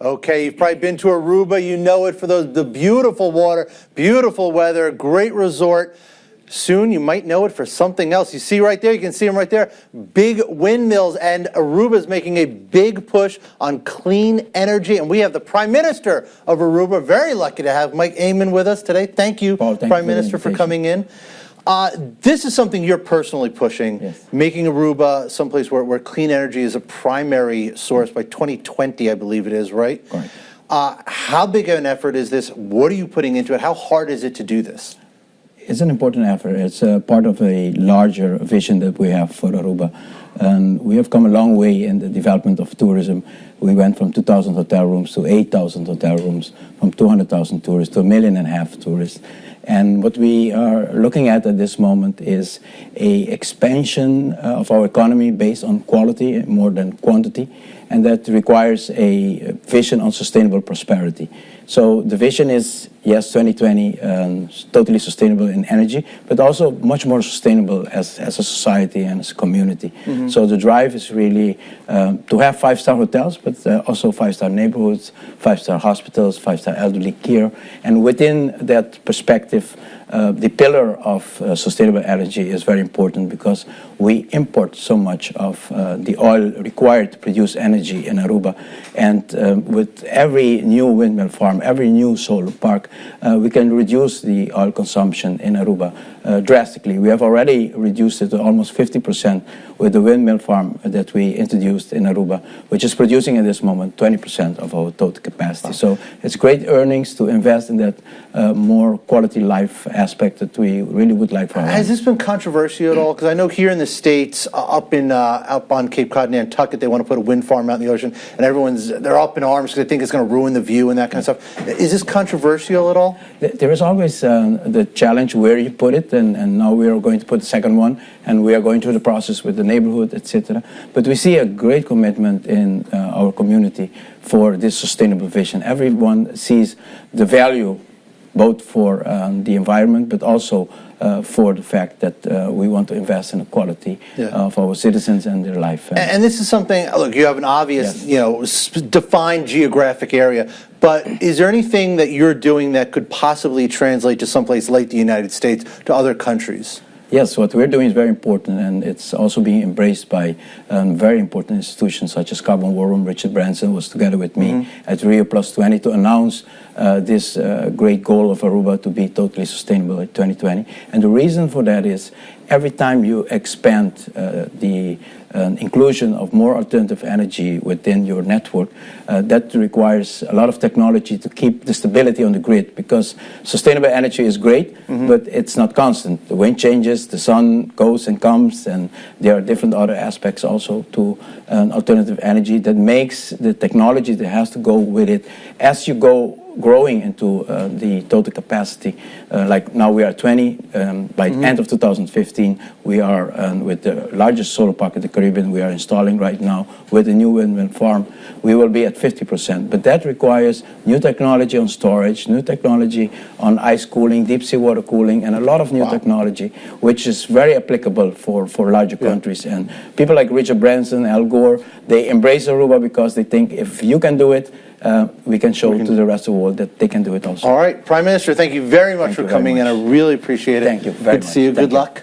Okay, you've probably been to Aruba. You know it for the beautiful water, beautiful weather, great resort. Soon you might know it for something else. You see right there, you can see them right there, big windmills, and Aruba is making a big push on clean energy. And we have the Prime Minister of Aruba. Very lucky to have Mike Eman with us today. Thank you, Prime Minister, for coming in. This is something you're personally pushing, yes. Making Aruba someplace where clean energy is a primary source by 2020, I believe it is, right? Right. How big of an effort is this? What are you putting into it? How hard is it to do this? It's an important effort. It's part of a larger vision that we have for Aruba. And we have come a long way in the development of tourism. We went from 2,000 hotel rooms to 8,000 hotel rooms, from 200,000 tourists to 1.5 million tourists. And what we are looking at this moment is an expansion of our economy based on quality more than quantity, and that requires a vision on sustainable prosperity. So the vision is, yes, 2020, totally sustainable in energy, but also much more sustainable as a society and as a community. Mm-hmm. So the drive is really to have 5-star hotels, but also 5-star neighborhoods, 5-star hospitals, 5-star elderly care. And within that perspective, the pillar of sustainable energy is very important because we import so much of the oil required to produce energy in Aruba. And with every new windmill farm, every new solar park, we can reduce the oil consumption in Aruba drastically. We have already reduced it to almost 50% with the windmill farm that we introduced in Aruba, which is producing at this moment 20% of our total capacity. Wow. So it's great earnings to invest in that more quality life aspect that we really would like for our Has this been controversial at all? Because I know here in the States, up on Cape Cod, Nantucket, they want to put a wind farm out in the ocean, and they're up in arms because they think it's going to ruin the view and that kind of stuff. Is this controversial at all? There is always the challenge where you put it, and now we are going to put the second one, and we are going through the process with the neighborhood, etc. But we see a great commitment in our community for this sustainable vision. Everyone sees the value both for the environment, but also for the fact that we want to invest in the quality of our citizens and their life. And this is something, look, you have an obvious, defined geographic area, but is there anything that you're doing that could possibly translate to someplace like the United States, to other countries? Yes, what we're doing is very important, and it's also being embraced by very important institutions such as Carbon War Room. Richard Branson was together with me at Rio Plus 20 to announce this great goal of Aruba to be totally sustainable in 2020. And the reason for that is every time you expand the inclusion of more alternative energy within your network, that requires a lot of technology to keep the stability on the grid, because sustainable energy is great, but it's not constant. The wind changes, the sun goes and comes, and there are different other aspects also to alternative energy that makes the technology that has to go with it as you go growing into the total capacity. Like now we are 20, by the end of 2015 we are with the largest solar park in the Caribbean we are installing right now with a new windmill farm. We will be at 50%, but that requires new technology on storage, new technology on ice cooling, deep sea water cooling, and a lot of new technology which is very applicable for larger countries. And people like Richard Branson, Al Gore, they embrace Aruba because they think if you can do it, we can show to the rest of the world that they can do it also. All right, Prime Minister, thank you very much for coming in. I really appreciate it. Thank you very much. Good to see you. Good luck.